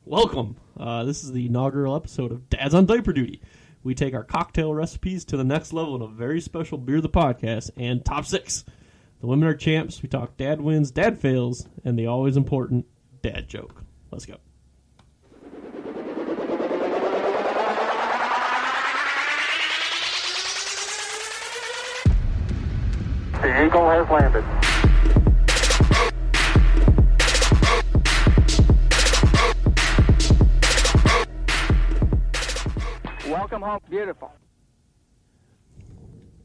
Welcome. This is the inaugural episode of Dad's on Diaper Duty. We take our cocktail recipes to the next level in a very special Beer the Podcast and Top 6. The women are champs. We talk dad wins, dad fails, and the always important dad joke. Let's go. The Eagle has landed. Welcome home, beautiful.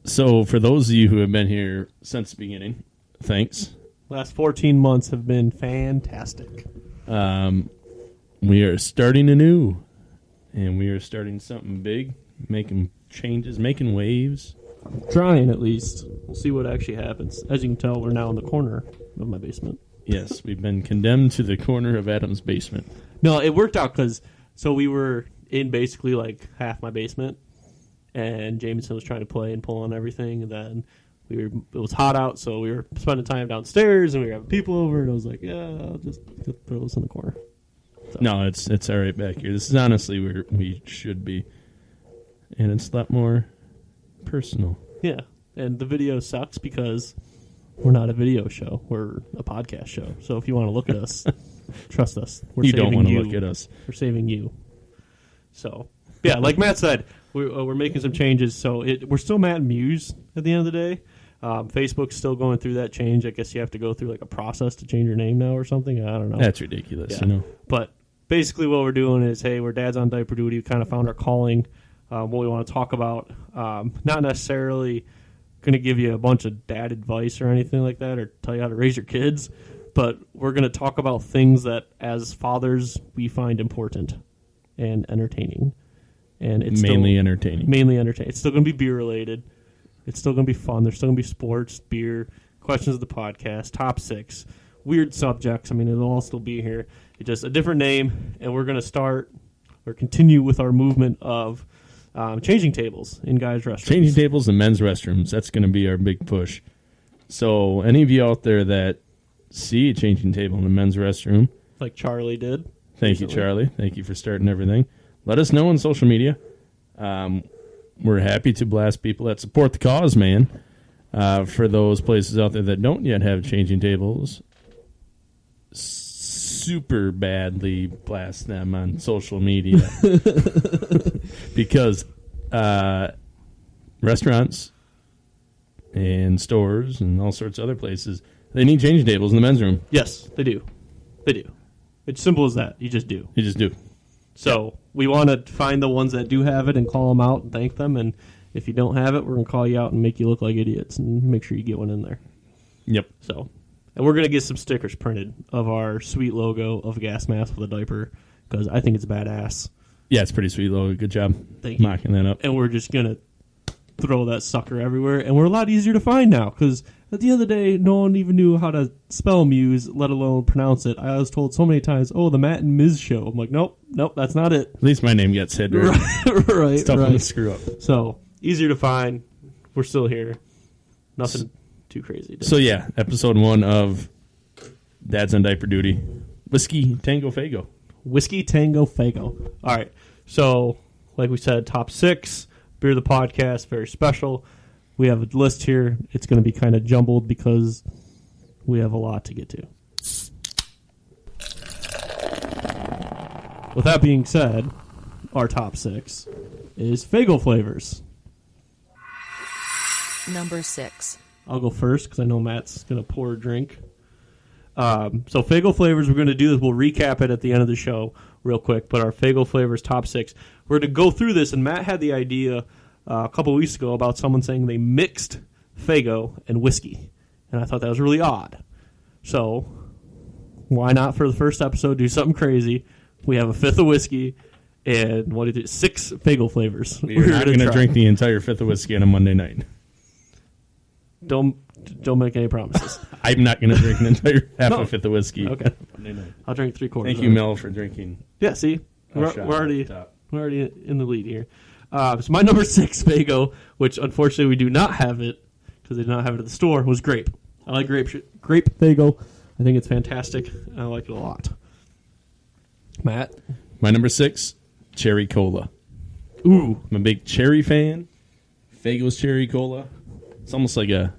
So, for those of you who have been here since the beginning, thanks. Last 14 months have been fantastic. We are starting anew, and we are starting something big, making changes, making waves. Trying, at least. We'll see what actually happens. As you can tell, we're now in the corner of my basement. Yes, we've been condemned to the corner of Adam's basement. No, it worked out because, so we were in basically like half my basement, and Jameson was trying to play and pull on everything, and then it was hot out, so we were spending time downstairs, and we were having people over, and I was like, yeah, I'll just throw this in the corner. So. No, it's all right back here. This is honestly where we should be, and it's a lot more personal. Yeah, and the video sucks because we're not a video show. We're a podcast show. So if you want to look at us, trust us. You don't want to look at us. We're saving you. So, yeah, like Matt said, we're making some changes. So we're still Matt and Muse at the end of the day. Facebook's still going through that change. I guess you have to go through like a process to change your name now or something. I don't know. That's ridiculous, yeah. But basically what we're doing is, hey, we're dads on diaper duty. We kind of found our calling. What we want to talk about. Not necessarily going to give you a bunch of dad advice or anything like that or tell you how to raise your kids, but we're going to talk about things that as fathers we find important and entertaining. And it's mainly entertaining. Mainly entertaining. It's still going to be beer related. It's still going to be fun. There's still going to be sports, beer, questions of the podcast, top 6, weird subjects. I mean, it'll all still be here. It's just a different name, and we're going to start or continue with our movement of changing tables in guys' restrooms. Changing tables in men's restrooms. That's going to be our big push. So any of you out there that see a changing table in the men's restroom. Like Charlie did. Thank you, Charlie. Thank you for starting everything. Let us know on social media. We're happy to blast people that support the cause, man. For those places out there that don't yet have changing tables, super badly blast them on social media. Because restaurants and stores and all sorts of other places, they need changing tables in the men's room. Yes, they do. They do. It's simple as that. You just do. You just do. So we want to find the ones that do have it and call them out and thank them. And if you don't have it, we're going to call you out and make you look like idiots and make sure you get one in there. Yep. So, and we're going to get some stickers printed of our sweet logo of a gas mask with a diaper because I think it's badass. Yeah, it's pretty sweet logo. Good job mocking that up. And we're just going to throw that sucker everywhere. And we're a lot easier to find now because at the end of the day, no one even knew how to spell Muse, let alone pronounce it. I was told so many times, oh, the Matt and Miz show. I'm like, nope, that's not it. At least my name gets said right. Right. It's tough to screw up. So, easier to find. We're still here. Nothing too crazy. So, yeah, episode 1 of Dad's on Diaper Duty. Whisky, Tango, Faygo. Whisky, Tango, Faygo. All right. So, like we said, top 6. Beer the Podcast, very special. We have a list here. It's going to be kind of jumbled because we have a lot to get to. With that being said, our top 6 is Faygo flavors. Number 6. I'll go first because I know Matt's going to pour a drink. So Faygo flavors, we're going to do this. We'll recap it at the end of the show real quick. But our Faygo flavors top 6. We're going to go through this, and Matt had the idea a couple of weeks ago about someone saying they mixed Faygo and whiskey. And I thought that was really odd. So why not for the first episode do something crazy? We have a fifth of whiskey and 6 Faygo flavors. We're not going to drink the entire fifth of whiskey on a Monday night. Don't make any promises. I'm not going to drink an entire half a fifth of whiskey. Okay. I'll drink 3/4. Thank you, Mel, for drinking. Yeah, see? We're already in the lead here. So my number 6 Faygo, which unfortunately we do not have it because they did not have it at the store, was grape. I like grape Faygo. I think it's fantastic. I like it a lot. Matt? My number 6, cherry cola. Ooh. I'm a big cherry fan. Faygo's cherry cola. It's almost like a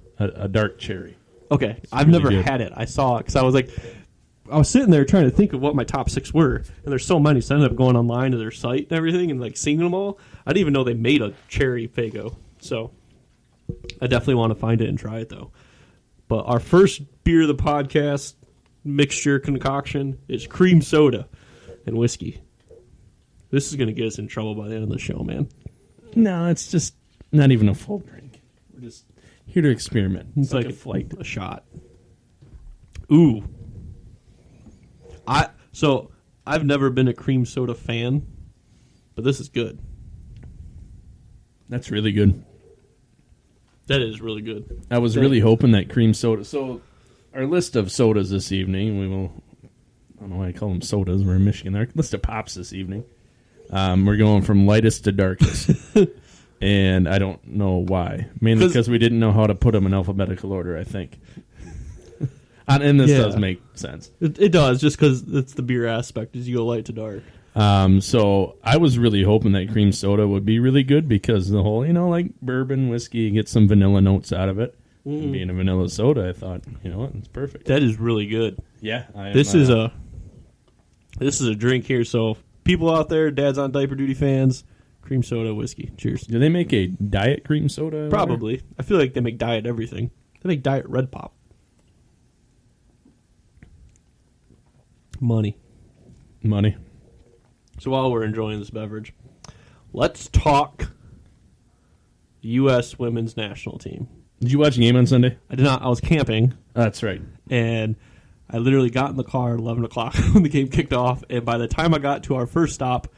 dark cherry. Okay, I've really never good. had it. I saw it because I was sitting there trying to think of what my top 6 were, and there's so many, so I ended up going online to their site and everything and like seeing them all. I didn't even know they made a cherry Faygo, so I definitely want to find it and try it though. But our first beer of the podcast mixture concoction is cream soda and whiskey. This is going to get us in trouble by the end of the show, man. No, it's just not even a full drink. We're just here to experiment. It's like a flight. a shot. Ooh. I've never been a cream soda fan, but this is good. That's really good. That is really good. I was really hoping that cream soda. So, our list of sodas this evening, we will. I don't know why I call them sodas. We're in Michigan. Our list of pops this evening. We're going from lightest to darkest. And I don't know why. Mainly because we didn't know how to put them in alphabetical order, I think. And this does make sense. It does, just because it's the beer aspect, is you go light to dark. So I was really hoping that cream soda would be really good because the whole, like bourbon, whiskey, get some vanilla notes out of it. And being a vanilla soda, I thought, what, it's perfect. That is really good. Yeah. This is a drink here, so people out there, Dad's on Diaper Duty fans, cream soda, whiskey. Cheers. Do they make a diet cream soda? Probably. I feel like they make diet everything. They make diet Red Pop. Money. So while we're enjoying this beverage, let's talk U.S. women's national team. Did you watch the game on Sunday? I did not. I was camping. That's right. And I literally got in the car at 11 o'clock when the game kicked off. And by the time I got to our first stop,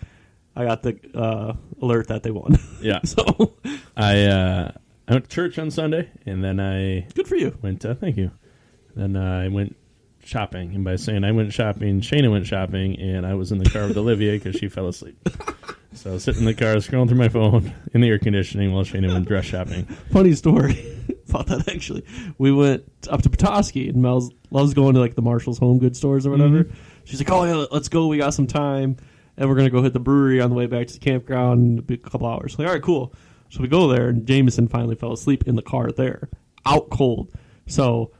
I got the alert that they won. Yeah. So I went to church on Sunday, and then I... Good for you. Thank you. Then I went shopping. And by saying I went shopping, Shayna went shopping, and I was in the car with Olivia because she fell asleep. So I was sitting in the car, scrolling through my phone in the air conditioning while Shayna went dress shopping. Funny story about that, actually. We went up to Petoskey, and Mel loves going to like the Marshall's Home Goods stores or whatever. Mm-hmm. She's like, oh, yeah, let's go. We got some time. And we're going to go hit the brewery on the way back to the campground in a couple hours. Like, all right, cool. So we go there, and Jameson finally fell asleep in the car there, out cold. So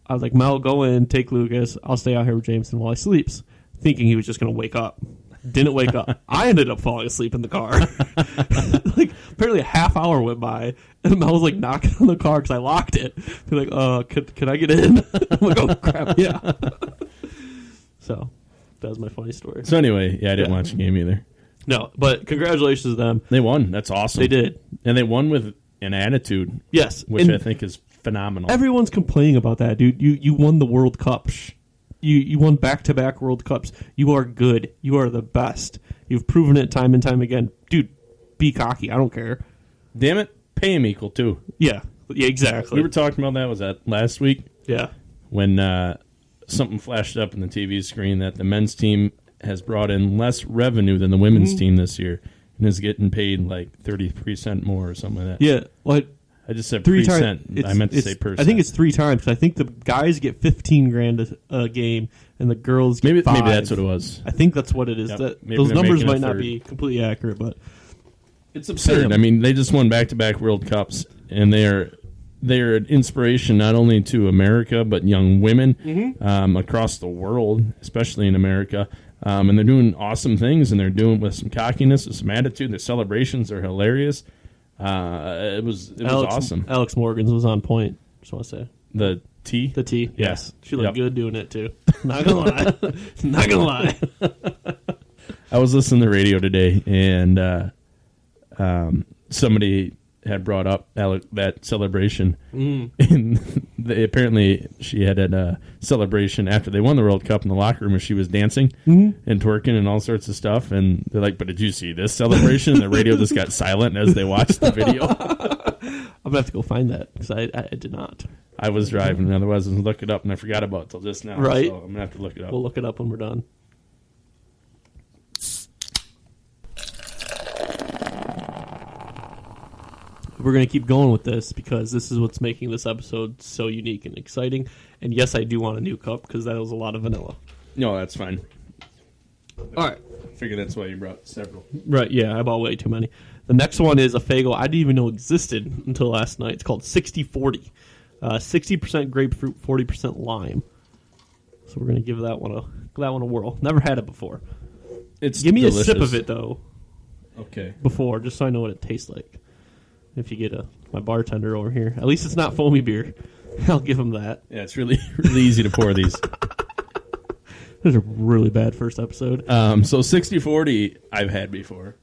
I was like, Mel, go in, take Lucas. I'll stay out here with Jameson while he sleeps, thinking he was just going to wake up. Didn't wake up. I ended up falling asleep in the car. Like, apparently a half hour went by, and Mel was like knocking on the car because I locked it. They're like, can I get in? I'm like, oh, crap, yeah. So that was my funny story. So anyway, I didn't watch the game either. No, but congratulations to them. They won. That's awesome. They did. And they won with an attitude. Yes. Which I think is phenomenal. Everyone's complaining about that, dude. You won the World Cup. You won back-to-back World Cups. You are good. You are the best. You've proven it time and time again. Dude, be cocky. I don't care. Damn it. Pay him equal, too. Yeah, exactly. We were talking about that. Was that last week? Yeah. When something flashed up on the TV screen that the men's team has brought in less revenue than the women's team this year and is getting paid like 33% more or something like that. Yeah. Well, I just said 3 percent. I meant to say percent. I think it's 3 times. I think the guys get $15,000 a game, and the girls get maybe 5. Maybe that's what it was. I think that's what it is. Yep. Those numbers might not be completely accurate, but it's absurd. I mean, they just won back-to-back World Cups, and they're an inspiration not only to America but young women across the world, especially in America. And they're doing awesome things, and they're doing it with some cockiness, with some attitude. Their celebrations are hilarious. It was awesome. Alex Morgan's was on point. Just want to say the tea. Yes, she looked good doing it too. Not gonna lie. Not gonna lie. I was listening to the radio today, and somebody had brought up that celebration. And apparently she had a celebration after they won the World Cup in the locker room where she was dancing and twerking and all sorts of stuff. And they're like, but did you see this celebration? And the radio just got silent as they watched the video. I'm going to have to go find that because I did not. I was driving, and otherwise I was look it up, and I forgot about it till just now. Right. So I'm going to have to look it up. We'll look it up when we're done. We're going to keep going with this because this is what's making this episode so unique and exciting. And yes, I do want a new cup because that was a lot of vanilla. No, that's fine. All right. I figure that's why you brought several. Right, yeah, I bought way too many. The next one is a Faygo I didn't even know existed until last night. It's called 60-40. 60% grapefruit, 40% lime. So we're going to give that one a whirl. Never had it before. Give me a sip of it, though. Okay. Before, just so I know what it tastes like. If you get my bartender over here. At least it's not foamy beer. I'll give him that. Yeah, it's really easy to pour these. This is a really bad first episode. So 60-40 I've had before.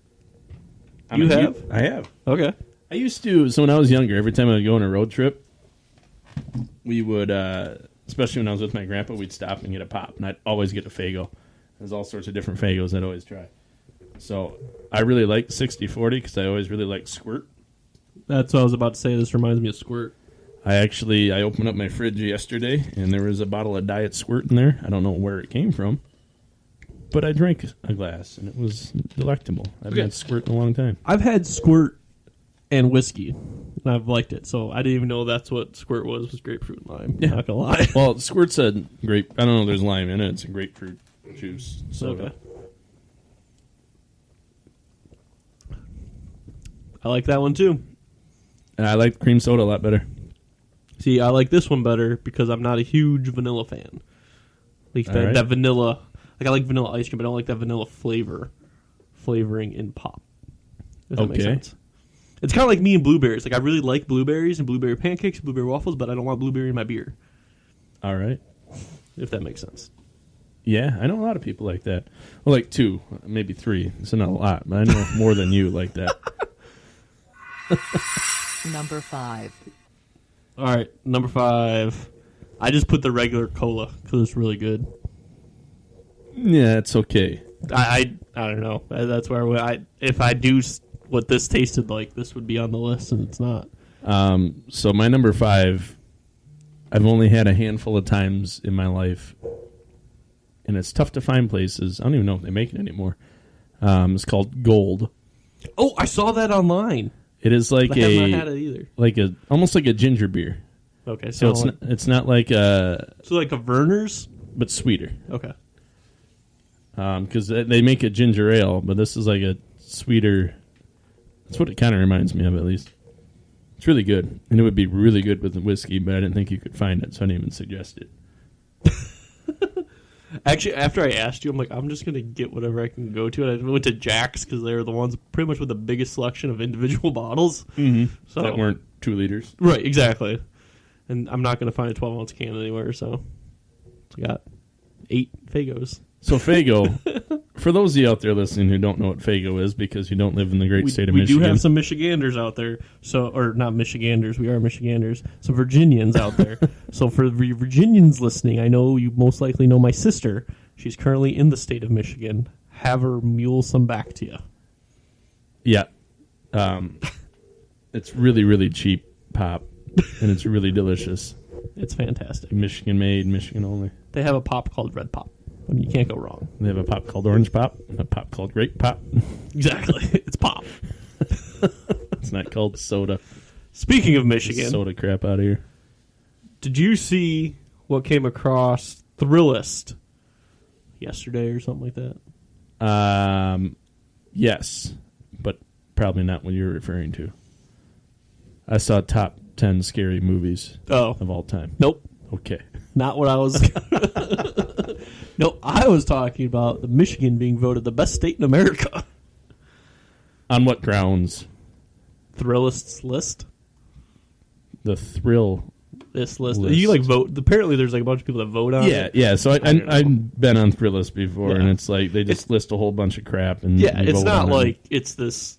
You have? I have. Okay. I used to, so when I was younger, every time I would go on a road trip, we would, especially when I was with my grandpa, we'd stop and get a pop, and I'd always get a Faygo. There's all sorts of different Faygos I'd always try. So I really like 60-40 because I always really like Squirt. That's what I was about to say. This reminds me of Squirt. I opened up my fridge yesterday, and there was a bottle of Diet Squirt in there. I don't know where it came from, but I drank a glass, and it was delectable. I've had Squirt in a long time. I've had Squirt and whiskey, and I've liked it. So I didn't even know that's what Squirt was grapefruit and lime. Yeah. Not gonna lie. Well, Squirt's a grape. I don't know if there's lime in it. It's a grapefruit juice soda. Okay. I like that one, too. And I like cream soda a lot better. See, I like this one better because I'm not a huge vanilla fan. Like that vanilla, like I like vanilla ice cream, but I don't like that vanilla flavoring in pop. If that makes sense. It's kind of like me and blueberries. Like I really like blueberries and blueberry pancakes and blueberry waffles, but I don't want blueberry in my beer. All right. If that makes sense. Yeah, I know a lot of people like that. Well, like 2, maybe 3. It's not a lot, but I know more than you like that. Number 5. All right, number 5. I just put the regular cola because it's really good. Yeah, it's okay. I don't know. That's where if I do what this tasted like, this would be on the list, and it's not. So my number 5, I've only had a handful of times in my life, and it's tough to find places. I don't even know if they make it anymore. It's called Gold. Oh, I saw that online. It is like I have not had it either. Almost like a ginger beer. Okay, so it's not like a Verner's, but sweeter. Okay. Because they make a ginger ale, but this is like a sweeter. That's what it kind of reminds me of, at least. It's really good, and it would be really good with the whiskey, but I didn't think you could find it, so I didn't even suggest it. Actually, after I asked you, I'm like, I'm just going to get whatever I can go to. And I went to Jack's because they're the ones pretty much with the biggest selection of individual bottles. Mm-hmm. So, that weren't 2 liters. Right, exactly. And I'm not going to find a 12-ounce can anywhere, so I got 8 Faygos. So Faygo, for those of you out there listening who don't know what Faygo is because you don't live in the great state of Michigan. Michigan. We do have some Michiganders out there, or not Michiganders, we are Michiganders, some Virginians out there. So for the Virginians listening, I know you most likely know my sister. She's currently in the state of Michigan. Have her mule some back to you. Yeah. It's really, really cheap pop, and it's really delicious. It's fantastic. Michigan made, Michigan only. They have a pop called Red Pop. I mean, you can't go wrong. They have a pop called Orange Pop, a pop called Grape Pop. Exactly. It's pop. It's not called soda. Speaking of Michigan. Soda crap out of here. Did you see what came across Thrillist yesterday or something like that? Yes, but probably not what you're referring to. I saw top 10 scary movies of all time. Nope. Okay. Not what I was... No, I was talking about the Michigan being voted the best state in America. On what grounds? Thrillist's list. The thrill. This list. You vote. Apparently, there's a bunch of people that vote on it. Yeah. So I've been on Thrillist before, and it's like they just list a whole bunch of crap. And it's not like it's this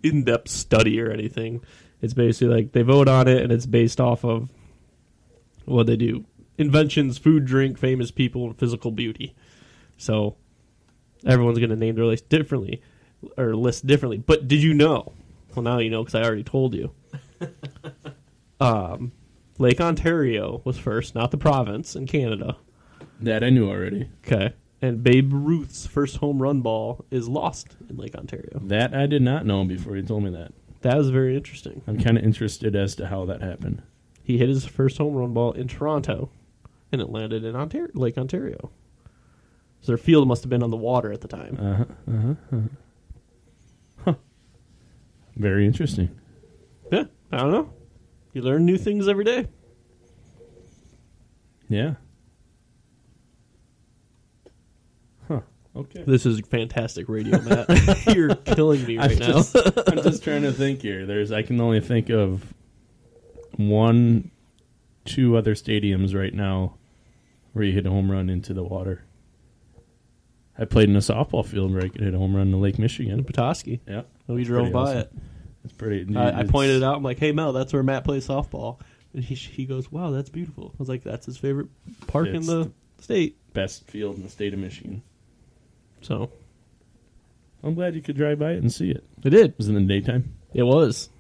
in-depth study or anything. It's basically like they vote on it, and it's based off of what they do. Inventions, food, drink, famous people, and physical beauty. So everyone's going to name their list differently. But did you know? Well, now you know because I already told you. Lake Ontario was first, not the province in Canada. That I knew already. Okay. And Babe Ruth's first home run ball is lost in Lake Ontario. That I did not know before you told me that. That was very interesting. I'm kind of interested as to how that happened. He hit his first home run ball in Toronto. And it landed in Lake Ontario. So their field must have been on the water at the time. Huh. Very interesting. Yeah, I don't know. You learn new things every day. Yeah. Huh. Okay. This is fantastic radio, Matt. You're killing me right now. I'm just trying to think here. I can only think of 1, 2 other stadiums right now where you hit a home run into the water. I played in a softball field where I could hit a home run in Lake Michigan. Petoskey. Yeah. We drove by it. It's pretty. I pointed it out. I'm like, hey, Mel, that's where Matt plays softball. And he goes, wow, that's beautiful. I was like, that's his favorite park in the state. Best field in the state of Michigan. So I'm glad you could drive by it and see it. it did. Was it in the daytime? It was.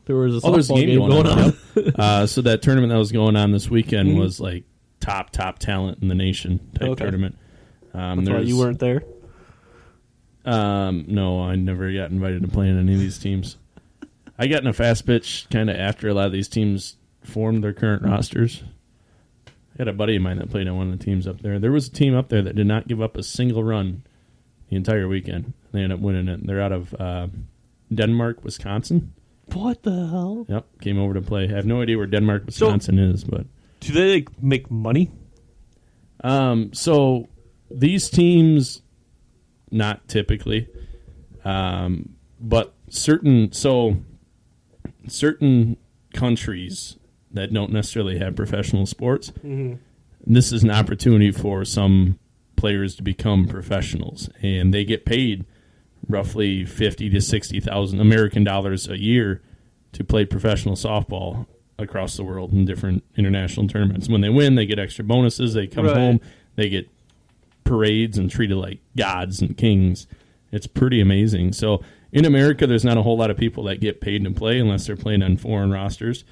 There was a there's a softball game going on. Yep. So that tournament that was going on this weekend was like top talent in the nation type tournament. That's why you weren't there? No, I never got invited to play in any of these teams. I got in a fast pitch kind of after a lot of these teams formed their current rosters. I had a buddy of mine that played on one of the teams up there. There was a team up there that did not give up a single run the entire weekend. They ended up winning it. They're out of Denmark, Wisconsin. What the hell? Yep, came over to play. I have no idea where Denmark, Wisconsin is, but do they make money? So these teams, not typically, but certain countries that don't necessarily have professional sports, this is an opportunity for some players to become professionals, and they get paid roughly $50,000 to $60,000 American dollars a year to play professional softball across the world in different international tournaments. When they win, they get extra bonuses. They come home, they get parades and treated like gods and kings. It's pretty amazing. So in America, there's not a whole lot of people that get paid to play unless they're playing on foreign rosters.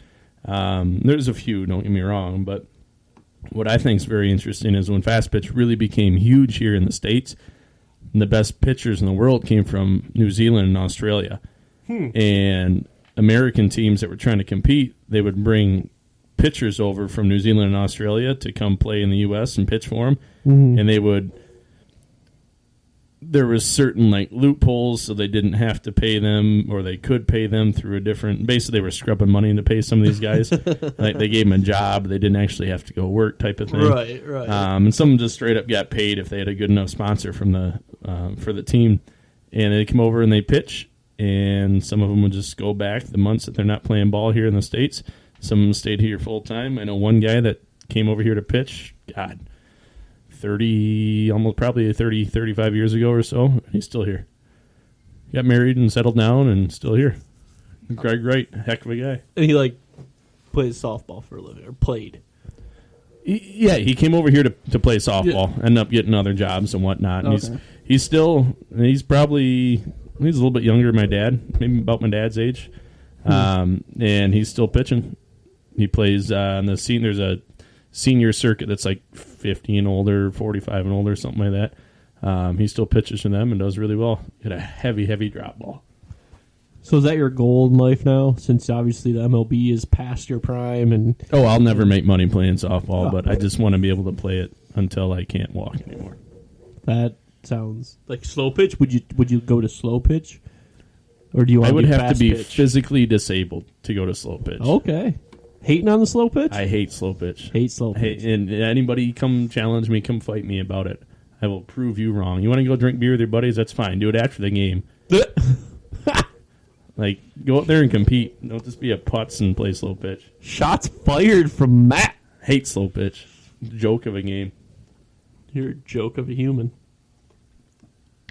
There's a few, don't get me wrong, but what I think is very interesting is when fast pitch really became huge here in the States, the best pitchers in the world came from New Zealand and Australia. And American teams that were trying to compete, they would bring pitchers over from New Zealand and Australia to come play in the U.S. and pitch for them. And there was certain like loopholes, so they didn't have to pay them, or they could pay them through a different. Basically, they were scrubbing money to pay some of these guys. Like they gave them a job, they didn't actually have to go work, type of thing. Right. And some just straight up got paid if they had a good enough sponsor from the for the team, and they come over and they pitch. And some of them would just go back the months that they're not playing ball here in the States. Some of them stayed here full time. I know one guy that came over here to pitch. God. 35 years ago or so, and he's still here. Got married and settled down and still here. Greg Wright, heck of a guy. And he plays softball for a living, or played. He came over here to play softball, ended up getting other jobs and whatnot. And he's a little bit younger than my dad, maybe about my dad's age. And he's still pitching. He plays on the scene. There's a senior circuit that's like 50 and older, 45 and older, something like that. He still pitches for them and does really well. Hit a heavy drop ball. So is that your goal in life now, since obviously the MLB is past your prime? And I'll never make money playing softball, but I just want to be able to play it until I can't walk anymore. That sounds like slow pitch. Would you go to slow pitch? Or do you want I would to have fast to be pitch? physically disabled to go to slow pitch. Okay. Hating on the slow pitch? I hate slow pitch. Hate slow pitch. And anybody come challenge me, come fight me about it. I will prove you wrong. You want to go drink beer with your buddies? That's fine. Do it after the game. Go up there and compete. Don't just be a putz and play slow pitch. Shots fired from Matt. Hate slow pitch. Joke of a game. You're a joke of a human.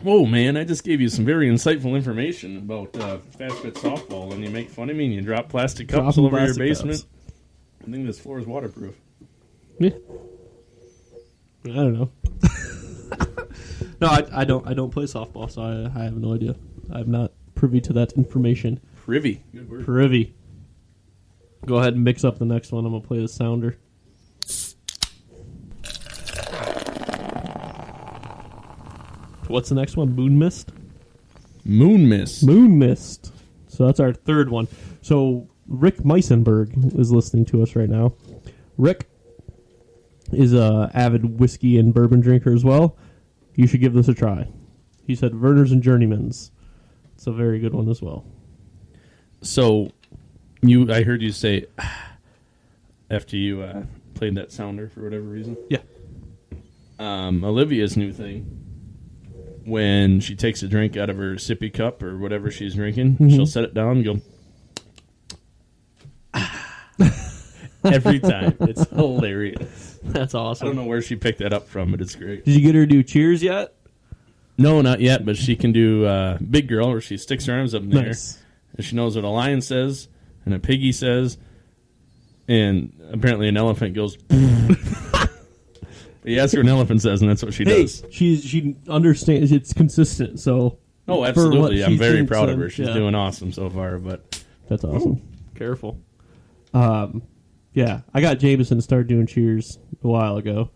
Whoa, man, I just gave you some very insightful information about fast pitch softball, and you make fun of me and you drop plastic cups all over your basement. Cups. I think this floor is waterproof. Yeah. I don't know. No, I don't play softball, so I have no idea. I'm not privy to that information. Privy. Good word. Privy. Go ahead and mix up the next one. I'm going to play the sounder. What's the next one? Moon Mist? Moon Mist. Moon Mist. So that's our third one. So Rick Meisenberg is listening to us right now. Rick is a avid whiskey and bourbon drinker as well. You should give this a try. He said Verner's and Journeyman's. It's a very good one as well. So, I heard you say after you played that sounder for whatever reason. Yeah. Olivia's new thing, when she takes a drink out of her sippy cup or whatever she's drinking, she'll set it down and go every time. It's hilarious. That's I awesome. don't know where she picked that up from, but it's great. Did you get her to do cheers yet? No, not yet, but she can do big girl, where she sticks her arms up in the air, Nice. and she knows what a lion says and a piggy says, and apparently an elephant goes. But you ask her what an elephant says, and that's what she does. She understands. It's consistent. So Oh, for what absolutely! I'm she very thinks, proud of her. She's yeah. doing awesome so far. But That's awesome. Careful. Yeah, I got Jameson to start doing cheers a while ago.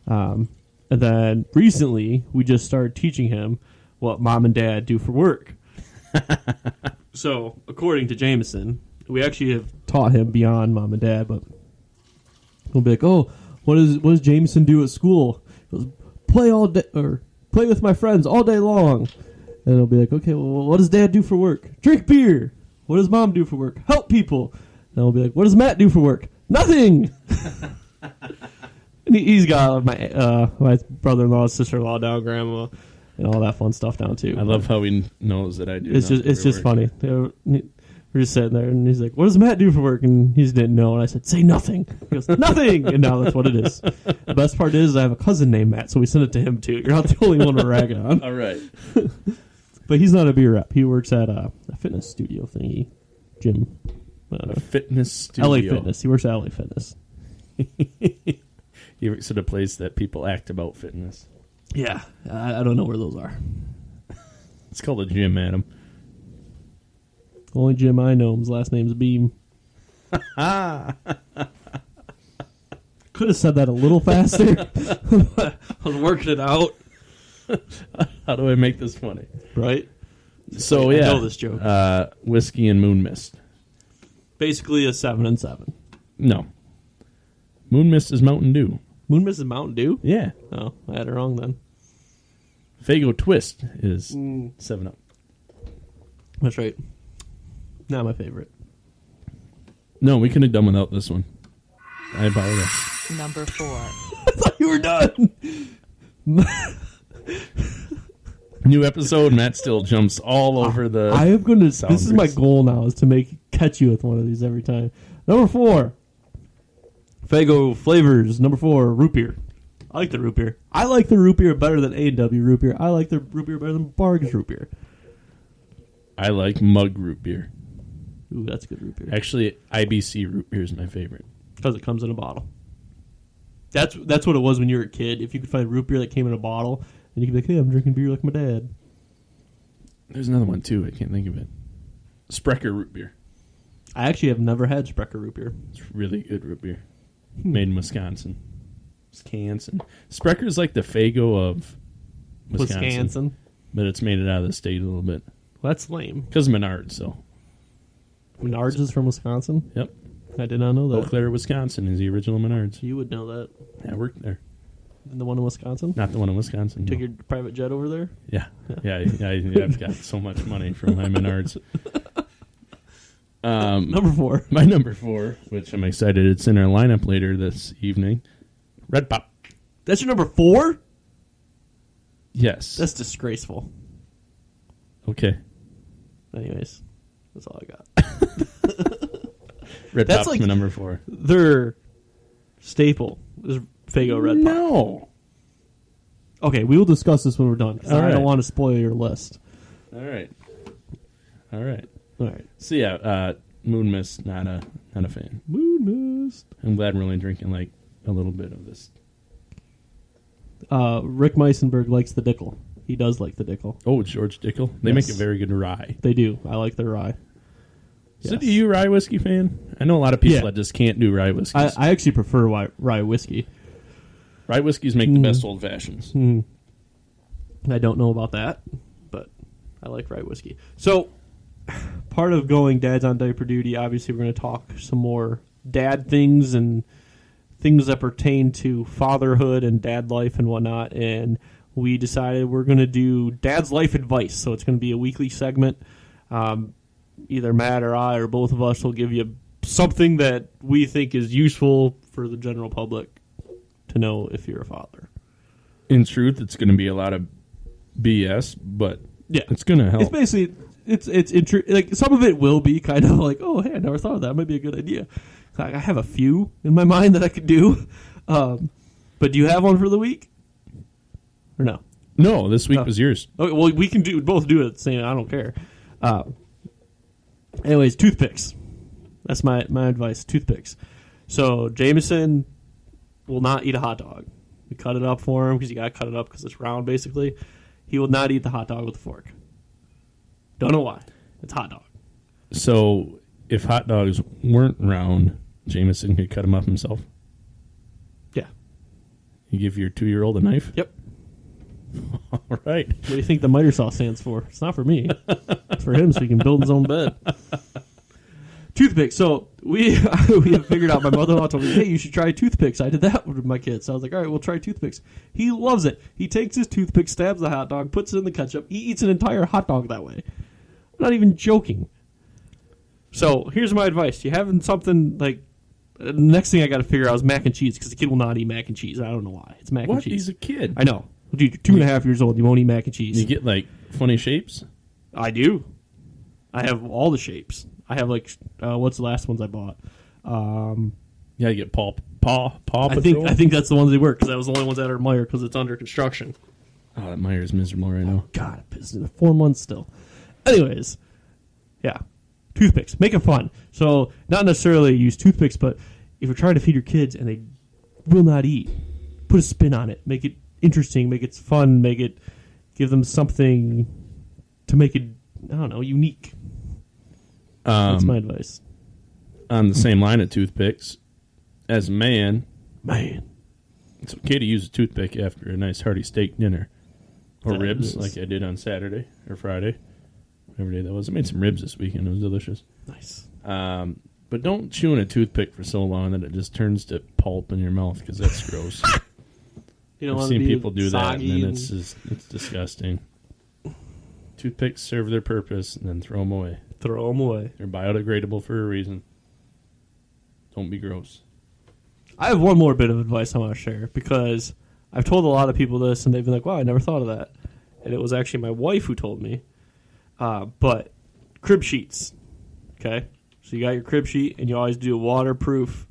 And then recently, we just started teaching him what mom and dad do for work. So, according to Jameson, we actually have taught him beyond mom and dad, but he'll be like, oh, what does Jameson do at school? He goes, play all day, or play with my friends all day long. And he'll be like, okay, well, what does dad do for work? Drink beer. What does mom do for work? Help people. And I'll be like, what does Matt do for work? Nothing. And he's got my brother-in-law, sister-in-law down, grandma, and all that fun stuff down too. I love how he knows that I do. It's just funny. We're just sitting there, and he's like, "What does Matt do for work?" And he didn't know, and I said, "Say nothing." He goes, "Nothing," and now that's what it is. The best part is I have a cousin named Matt, so we sent it to him too. You're not the only one we're ragging on. All right. But he's not a beer rep. He works at a fitness studio thingy, gym. A fitness studio. LA Fitness. He works at LA Fitness. He works at a place that people act about fitness. Yeah, I don't know where those are. It's called a gym, Adam. Only gym I know, his last name's Beam. Could have said that a little faster. I was working it out. How do I make this funny? Right? So, I yeah. know this joke. Whiskey and Moon Mist. Basically a 7 and 7. No. Moon Mist is Mountain Dew. Moon Mist is Mountain Dew? Yeah. Oh, I had it wrong then. Faygo Twist is 7-Up. That's right. Not my favorite. No, we could have done without this one. I apologize. Number 4. I thought you were done. New episode, Matt still jumps all over the... I am going to... This is my sounders. goal now, is to catch you with one of these every time. Number 4. Faygo flavors. Number 4, root beer. I like the root beer. I like the root beer better than A&W root beer. I like the root beer better than Barg's root beer. I like mug root beer. Ooh, that's good root beer. Actually, IBC root beer is my favorite. Because it comes in a bottle. That's what it was when you were a kid. If you could find root beer that came in a bottle, and you could be like, hey, I'm drinking beer like my dad. There's another one, too. I can't think of it. Sprecher root beer. I actually have never had Sprecher root beer. It's really good root beer. Made in Wisconsin. Sprecher is like the Faygo of Wisconsin. But it's made it out of the state a little bit. Well, that's lame. Because of Menards, so. Menards is from Wisconsin? Yep. I did not know that. Eau Claire, Wisconsin is the original Menards. You would know that. I worked there. And the one in Wisconsin? Not the one in Wisconsin. Took no. your private jet over there? Yeah. I've got so much money from my Menards. Number 4. My number 4, which I'm excited, it's in our lineup later this evening. Red Pop. That's your number 4? Yes. That's disgraceful. Okay. Anyways, that's all I got. Red That's Pop's like- my number 4. Their staple is Faygo Red Pop. No. Okay, we will discuss this when we're done, 'cause All I right. don't want to spoil your list. All right. All right. All right. So yeah, Moon Mist, not a fan. Moon Mist. I'm glad we're only drinking like a little bit of this. Rick Meisenberg likes the Dickel. He does like the Dickel. Oh, George Dickel. They Yes. make a very good rye. They do. I like their rye. So, Yes. are you a rye whiskey fan? I know a lot of people Yeah. that just can't do rye whiskeys. I actually prefer rye whiskey. Rye whiskeys make the best old fashions. I don't know about that, but I like rye whiskey. So, part of going Dad's on Diaper Duty, obviously we're going to talk some more dad things and things that pertain to fatherhood and dad life and whatnot. And we decided we're going to do Dad's Life Advice. So it's going to be a weekly segment. Either Matt or I or both of us will give you something that we think is useful for the general public to know if you're a father. In truth, it's going to be a lot of BS, but it's going to help. It's basically, like some of it will be kind of like, oh, hey, I never thought of that. That might be a good idea. I have a few in my mind that I could do. But do you have one for the week? Or no? No, this week was yours. Okay, well, we can both do it at the same. I don't care. Anyways, toothpicks. That's my advice. Toothpicks. So Jameson will not eat a hot dog. We cut it up for him because you got to cut it up because it's round, basically. He will not eat the hot dog with a fork. Don't know why. It's hot dog. So if hot dogs weren't round, Jameson could cut them up himself? Yeah. You give your 2-year-old a knife? Yep. All right. What do you think the miter saw stands for? It's not for me. It's for him so he can build his own bed. Toothpicks. So we have figured out, my mother-in-law told me, hey, you should try toothpicks. I did that with my kids. So I was like, all right, we'll try toothpicks. He loves it. He takes his toothpick, stabs the hot dog, puts it in the ketchup. He eats an entire hot dog that way. I'm not even joking. So here's my advice. You having something like, the next thing I got to figure out is mac and cheese because the kid will not eat mac and cheese. I don't know why. It's mac and cheese. He's a kid. I know. Dude, you're 2.5 years old. You won't eat mac and cheese. You get, like, funny shapes? I do. I have all the shapes. I have, like, what's the last ones I bought? Yeah, you get Paw Patrol? I think that's the ones they work because that was the only ones that are Meyer because it's under construction. Oh, that Meyer is miserable right now. God, I'm pissed. 4 months still. Anyways, yeah. Toothpicks. Make it fun. So, not necessarily use toothpicks, but if you're trying to feed your kids and they will not eat, put a spin on it. Make it interesting. Make it fun. Give them something to make it, I don't know, unique. That's my advice. On the same line of toothpicks, as a man, it's okay to use a toothpick after a nice hearty steak dinner. Or ribs, like I did on Saturday or Friday. Whatever day that was. I made some ribs this weekend. It was delicious. Nice. But don't chew on a toothpick for so long that it just turns to pulp in your mouth because that's gross. I've seen people do that, and then it's disgusting. Toothpicks serve their purpose, and then throw them away. Throw them away. They're biodegradable for a reason. Don't be gross. I have one more bit of advice I want to share because I've told a lot of people this, and they've been like, wow, I never thought of that. And it was actually my wife who told me. But crib sheets, okay? So you got your crib sheet, and you always do a waterproof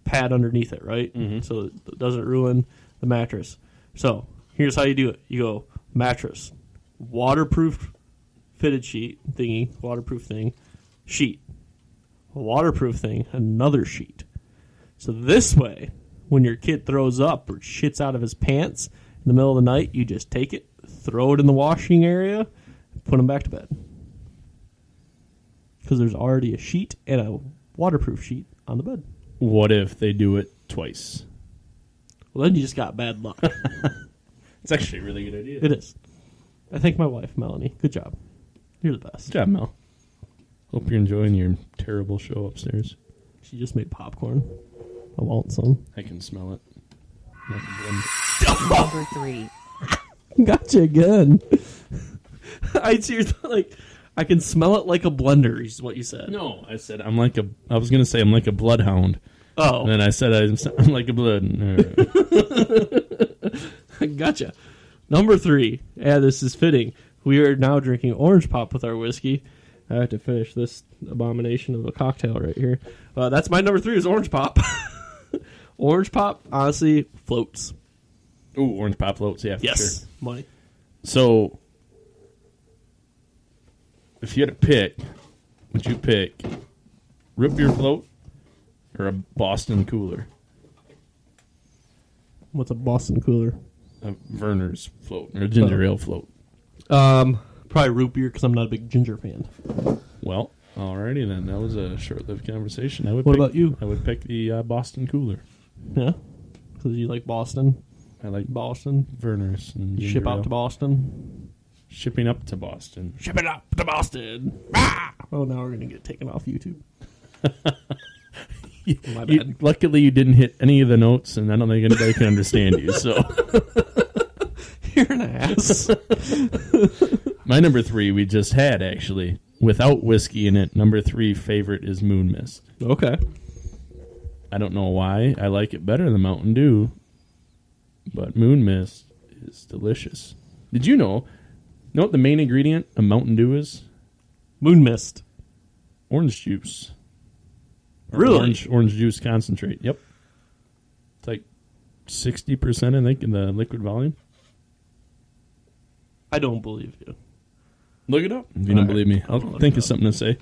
pad underneath it, right? Mm-hmm. So it doesn't ruin the mattress. So here's how you do it. You go mattress, waterproof fitted sheet thingy, waterproof thing, sheet, a waterproof thing, another sheet. So this way, when your kid throws up or shits out of his pants in the middle of the night, you just take it, throw it in the washing area, put him back to bed. Because there's already a sheet and a waterproof sheet on the bed. What if they do it twice? Well, then you just got bad luck. It's actually a really good idea. It is. I thank my wife, Melanie. Good job. You're the best. Good job, Mel. Hope you're enjoying your terrible show upstairs. She just made popcorn. I want some. I can smell it. Number 3. Gotcha again. I can smell it like a blender, is what you said. No, I said I was going to say I'm like a bloodhound. Oh. And then I said I'm like a blood. Gotcha. Number 3. Yeah, this is fitting. We are now drinking orange pop with our whiskey. I have to finish this abomination of a cocktail right here. That's my number 3 is orange pop. Orange pop, honestly, floats. Ooh, orange pop floats, yeah, for yes, sure. Money. So, if you had to pick, would you pick root beer float or a Boston cooler? What's a Boston cooler? A Verner's float or a ginger ale float. Probably root beer because I'm not a big ginger fan. Well, alrighty then. That was a short-lived conversation. What about you? I would pick the Boston cooler. Yeah, because you like Boston. I like Boston. Verner's. And You ship out to Boston. Shipping up to Boston. Ship it up to Boston. Ah! Oh, now we're gonna get taken off YouTube. My bad. Luckily, you didn't hit any of the notes, and I don't think anybody can understand you. So. You're an ass. My number 3 we just had, actually. Without whiskey in it, number 3 favorite is Moon Mist. Okay. I don't know why. I like it better than Mountain Dew. But Moon Mist is delicious. Did you know what the main ingredient of Mountain Dew is? Moon Mist. Orange juice. Really? Orange juice concentrate. Yep. It's like 60%, I think, in the liquid volume. I don't believe you. Look it up if you don't believe me. I'll think of something to say.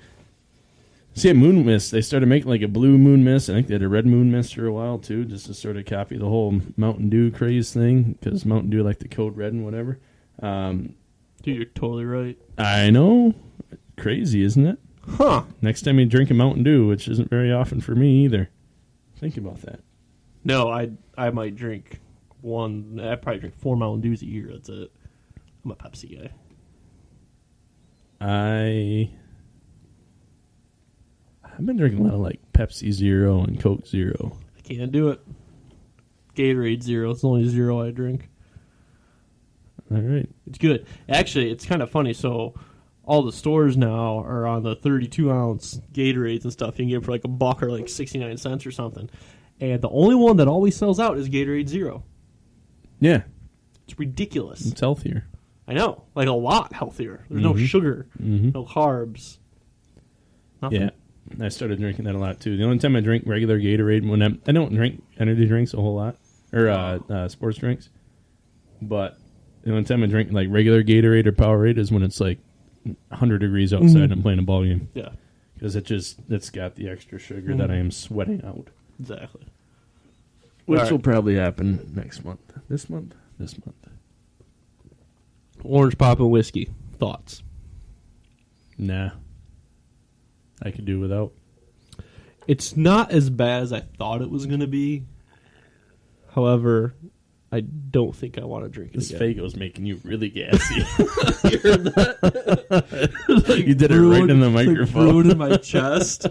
See, at Moon Mist, they started making like a blue Moon Mist. I think they had a red Moon Mist for a while, too, just to sort of copy the whole Mountain Dew craze thing, because Mountain Dew like the code red and whatever. Dude, you're totally right. I know. Crazy, isn't it? Huh. Next time you drink a Mountain Dew, which isn't very often for me either. Think about that. No, I might drink I probably drink 4 Mountain Dews a year. That's it. I'm a Pepsi guy. I've been drinking a lot of like Pepsi Zero and Coke Zero. I can't do it. Gatorade Zero. It's the only Zero I drink. All right. It's good. Actually, it's kind of funny. So all the stores now are on the 32-ounce Gatorades and stuff. You can get for like $1 or like 69 cents or something. And the only one that always sells out is Gatorade Zero. Yeah. It's ridiculous. It's healthier. I know. Like a lot healthier. There's no sugar, no carbs. Nothing. Yeah. I started drinking that a lot too. The only time I drink regular Gatorade when I don't drink energy drinks a whole lot or sports drinks, but the only time I drink like regular Gatorade or Powerade is when it's like 100 degrees outside and I'm playing a ball game. Yeah, because it's got the extra sugar that I am sweating out. Exactly. Which will probably happen next month. This month. Orange pop and whiskey. Thoughts? Nah. I could do without. It's not as bad as I thought it was going to be. However, I don't think I want to drink it This again. Faygo's making you really gassy. You heard that? You did it right in the microphone. Like brewed in my chest.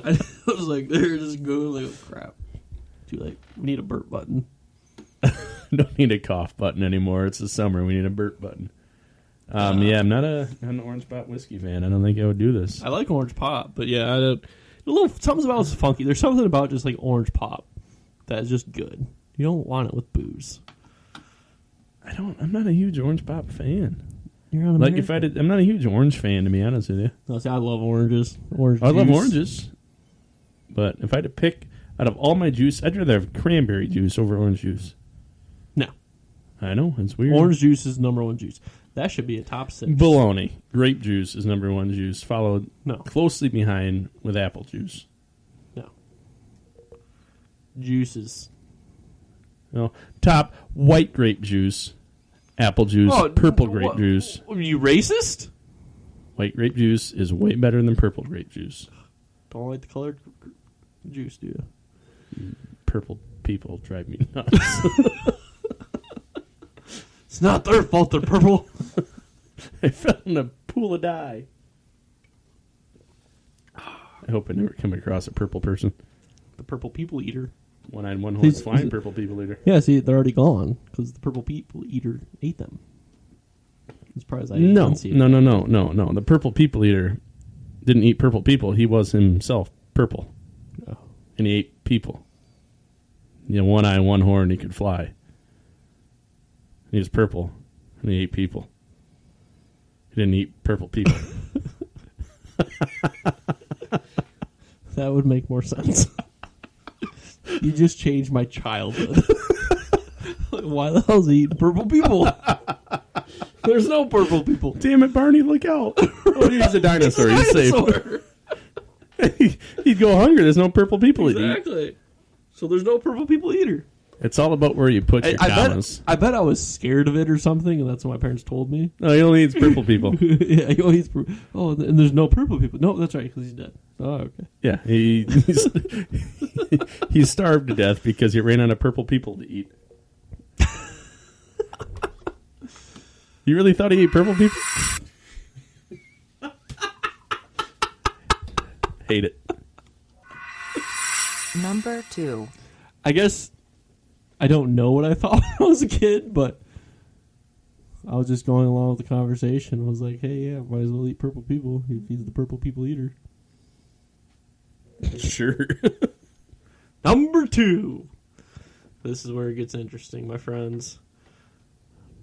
I was like, there, just go. Like, oh, crap. Too late. We need a burp button. Don't need a cough button anymore. It's the summer. We need a burp button. Yeah, I'm not an orange pop whiskey fan. I don't think I would do this. I like orange pop, but yeah, something about it's funky. There's something about just like orange pop that is just good. You don't want it with booze. I'm not a huge orange pop fan. You're on like I'm not a huge orange fan, to be honest with you. No, see, I love oranges. I love oranges, but if I had to pick out of all my juice, I'd rather have cranberry juice over orange juice. No, I know it's weird. Orange juice is number 1 juice. That should be a top 6. Baloney. Grape juice is number 1 juice, followed closely behind with apple juice. No. Juices. No. Top, white grape juice, apple juice, purple grape juice. Are you racist? White grape juice is way better than purple grape juice. Don't like the colored juice, do you? Purple people drive me nuts. It's not their fault they're purple. I fell in a pool of dye. I hope I never come across a purple person. The purple people eater. One-eyed, one-horned, flying purple people eater. Yeah, see, they're already gone because the purple people eater ate them. I'm surprised I didn't see it. No. The purple people eater didn't eat purple people. He was himself purple. Oh. And he ate people. One eye, one horn, he could fly. He was purple, and he ate people. He didn't eat purple people. That would make more sense. You just changed my childhood. Why the hell is he eating purple people? There's no purple people. Damn it, Barney, look out. Oh, he's a dinosaur. He's safe. He'd go hungry. There's no purple people to eat. Exactly. So there's no purple people either. It's all about where you put your commas. I bet I was scared of it or something, and that's what my parents told me. No, he only eats purple people. Yeah, he only eats and there's no purple people. No, that's right, because he's dead. Oh, okay. Yeah, he's starved to death because he ran out of purple people to eat. You really thought he ate purple people? Hate it. Number 2. I guess I don't know what I thought when I was a kid, but I was just going along with the conversation. I was like, hey, yeah, might as well eat purple people. He's the purple people eater. Sure. Number 2. This is where it gets interesting, my friends.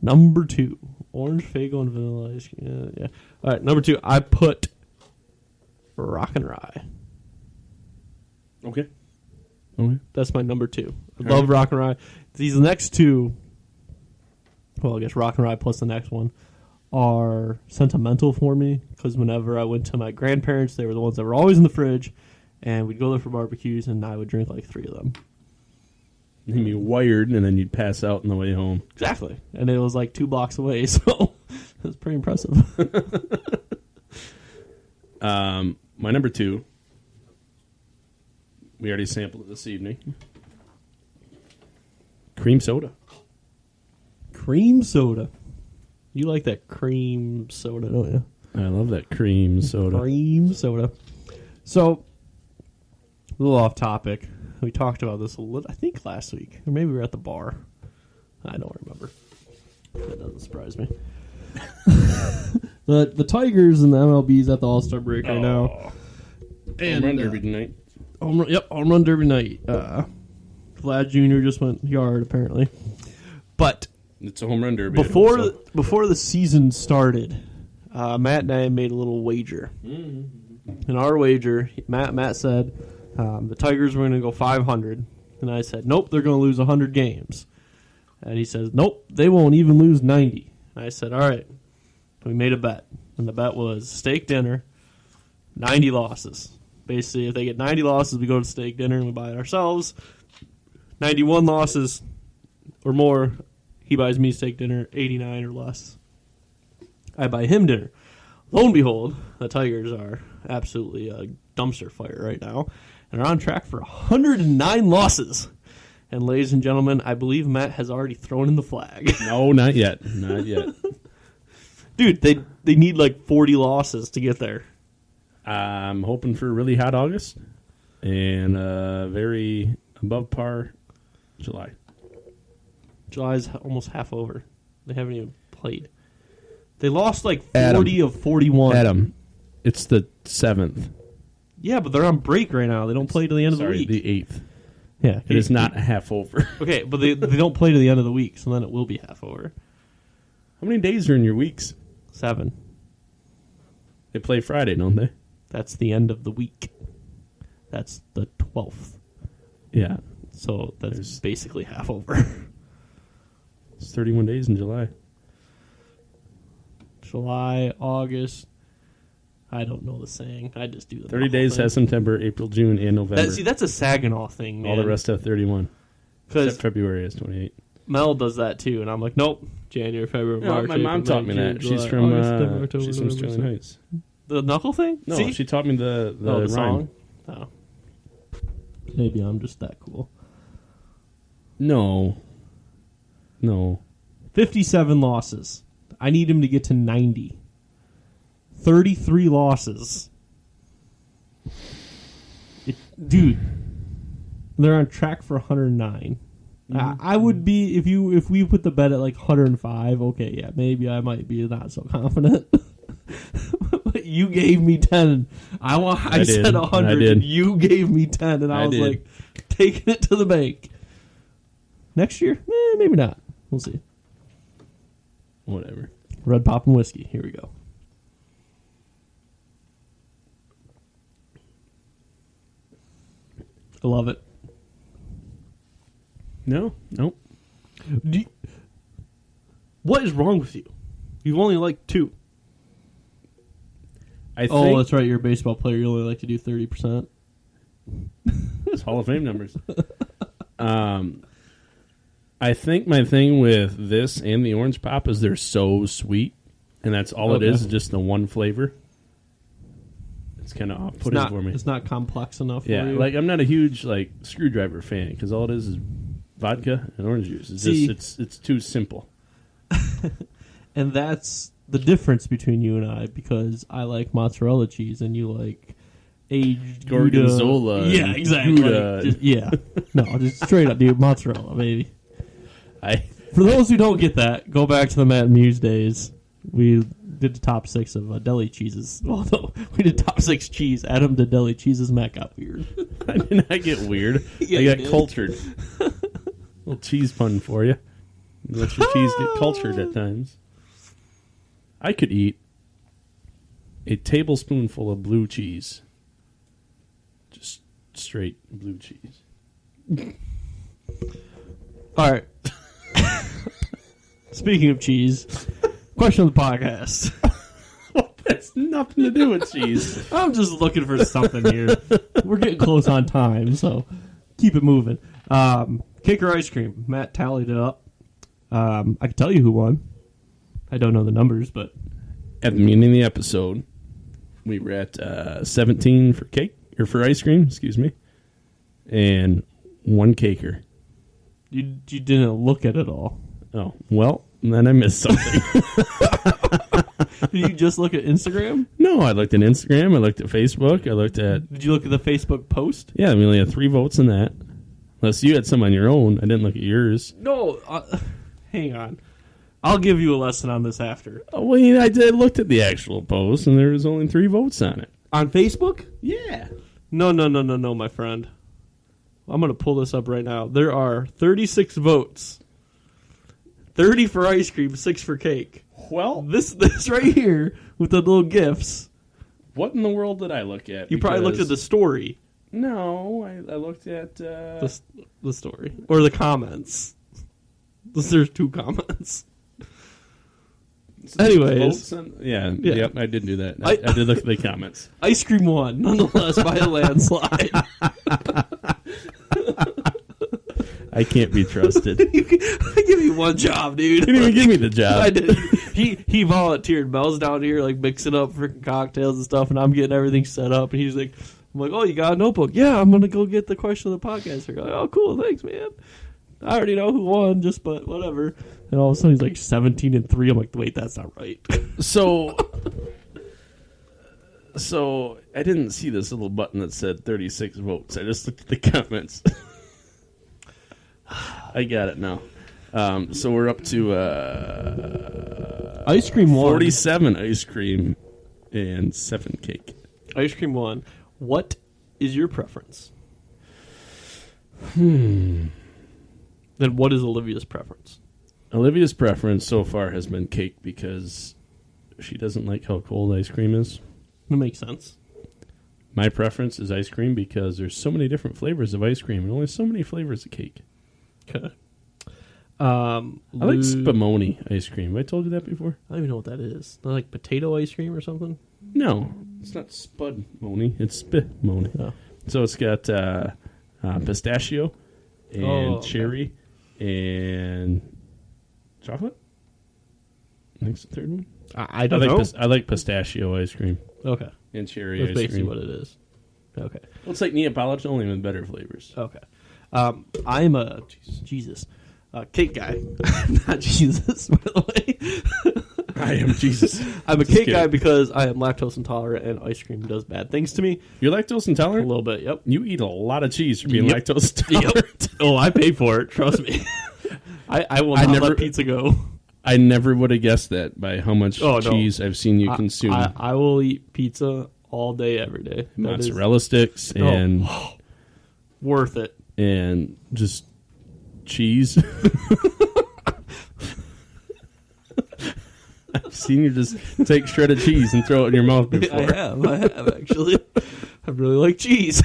Number 2. Orange, Faygo, and vanilla ice cream. Yeah. All right, number 2. I put Rock and Rye. Okay. That's my number 2. I love Rock and Rye. These next two, well, I guess Rock and Rye plus the next one, are sentimental for me because whenever I went to my grandparents, they were the ones that were always in the fridge, and we'd go there for barbecues, and I would drink like 3 of them. You'd be wired, and then you'd pass out on the way home. Exactly. And it was like 2 blocks away, so it was pretty impressive. My number 2, we already sampled it this evening. Cream soda. Cream soda. You like that cream soda, don't you? I love that cream soda. Cream soda. So, a little off topic. We talked about this a little, I think last week. Or maybe we were at the bar. I don't remember. That doesn't surprise me. The Tigers and the MLB's at the All-Star break right now. And Home Run Derby tonight. Home Run Derby night. Vlad Jr. just went yard, apparently. But It's a Home Run Derby. before the season started, Matt and I made a little wager. Mm-hmm. In our wager, Matt said the Tigers were going to go 500. And I said, nope, they're going to lose 100 games. And he says, nope, they won't even lose 90. And I said, all right. We made a bet. And the bet was steak dinner, 90 losses. Basically, if they get 90 losses, we go to steak dinner and we buy it ourselves. 91 losses or more, he buys me steak dinner, 89 or less. I buy him dinner. Lo and behold, the Tigers are absolutely a dumpster fire right now and are on track for 109 losses. And ladies and gentlemen, I believe Matt has already thrown in the flag. No, not yet. Not yet. Dude, they need like 40 losses to get there. I'm hoping for a really hot August and very above par July. July's almost half over. They haven't even played. They lost like 40 of 41. Adam, it's the 7th. Yeah, but they're on break right now. They don't play to the end of the week. the 8th. Yeah. It is not half over. Okay, but they don't play to the end of the week, so then it will be half over. How many days are in your weeks? 7. They play Friday, don't they? That's the end of the week. That's the 12th. Yeah. So that's basically half over. It's 31 days in July. July, August. I don't know the saying. I just do the 30 days thing. has September, April, June, and November. That's a Saginaw thing, man. All the rest have 31. Because Except February has 28. Mel does that too, and I'm like, nope. January, February, No, March, my mom April, taught me May, that. June, She's July, from August, September, October, she's from November, Sterling Heights. The knuckle thing? No, See? she taught me the the song? rhyme. Oh. Maybe I'm just that cool. No. 57 losses. I need him to get to 90. 33 losses. Dude, they're on track for 109. I would be if we put the bet at like 105. Okay, yeah, maybe I might be not so confident. But you gave me 10. I said 100, and you gave me 10, and I was like, taking it to the bank. Next year, maybe not. We'll see. Whatever. Red Pop and Whiskey. Here we go. I love it. No. Nope. What is wrong with you? You've only liked 2. I think that's right. You're a baseball player. You only like to do 30%. it's Hall of Fame numbers. I think my thing with this and the Orange Pop is they're so sweet, and that's all it is just the one flavor. It's kind of off-putting for me. It's not complex enough for you. Like I'm not a huge like screwdriver fan because all it is vodka and orange juice. It's too simple. And that's the difference between you and I, because I like mozzarella cheese and you like aged Gorgonzola. Gouda. Yeah, exactly. Gouda. Just straight up, dude. Mozzarella, baby. For those who don't get that, go back to the Matt Muse days. We did the top 6 of deli cheeses. Well, no, we did top 6 cheese. Adam did deli cheeses. Matt got weird. I did not get weird. Yeah, I you got did. cultured. Little cheese pun for you. Let your cheese get cultured at times. I could eat a tablespoonful of blue cheese. Just straight blue cheese. All right. Speaking of cheese, question of the podcast. That's nothing to do with cheese. I'm just looking for something here. We're getting close on time, so keep it moving. Cake or ice cream? Matt tallied it up. I can tell you who won. I don't know the numbers, but At the beginning of the episode, we were at 17 for cake, or for ice cream, excuse me, and 1 caker. you didn't look at it all. Oh, well, then I missed something. Did you just look at Instagram? No, I looked at Instagram, I looked at Facebook, I looked at... Did you look at the Facebook post? Yeah, we only had 3 votes in that. Unless you had some on your own. I didn't look at yours. No, hang on. I'll give you a lesson on this after. Oh, well, yeah, I looked at the actual post, and there was only 3 votes on it. On Facebook? Yeah. No, my friend. I'm going to pull this up right now. There are 36 votes. 30 for ice cream, 6 for cake. Well, This right here with the little gifts. what in the world did I look at? You probably looked at the story. No, I looked at... The story. Or the comments. There's 2 comments. Anyways. Votes on- yeah, yep, I did do that. I did look at the comments. Ice cream won, nonetheless, by a landslide. I can't be trusted. I give you one job, dude. You didn't even give me the job. I did. He volunteered. Mel's down here like mixing up freaking cocktails and stuff, and I'm getting everything set up. And he's like, I'm like, oh, you got a notebook? Yeah, I'm gonna go get the question of the podcast. Like, oh, cool, thanks, man. I already know who won, but whatever. And all of a sudden he's like 17-3. I'm like, wait, that's not right. So I didn't see this little button that said 36 votes. I just looked at the comments. I got it now. So we're up to Ice cream won. 47 ice cream and 7 cake. Ice cream won. What is your preference? Then what is Olivia's preference? Olivia's preference so far has been cake because she doesn't like how cold ice cream is. That makes sense. My preference is ice cream because there's so many different flavors of ice cream and only so many flavors of cake. Okay. I like spumoni ice cream. Have I told you that before? I don't even know what that is. Not like potato ice cream or something? No, it's not spudmoni. It's spumoni. Oh. So it's got pistachio and okay. cherry and chocolate. Next, the third one. I don't know. I like pistachio ice cream Okay. and cherry That's ice basically cream. what it is. Okay. Well, it's like Neapolitan, only with better flavors. Okay. I'm a cake guy. Not Jesus, by the way. I am Jesus. I'm a Just cake guy kidding. because I am lactose intolerant and ice cream does bad things to me. You're lactose A intolerant? little bit, yep. You eat a lot of cheese for being Yep. lactose intolerant. Oh, I paid for it. Trust me. I will I not never- let pizza go. I never would have guessed that by how much Oh, no. cheese I've seen you consume. I will eat pizza all day, every day. That is Mozzarella sticks and worth it. and just cheese. I've seen you just take shredded cheese and throw it in your mouth before. I have actually. I really like cheese.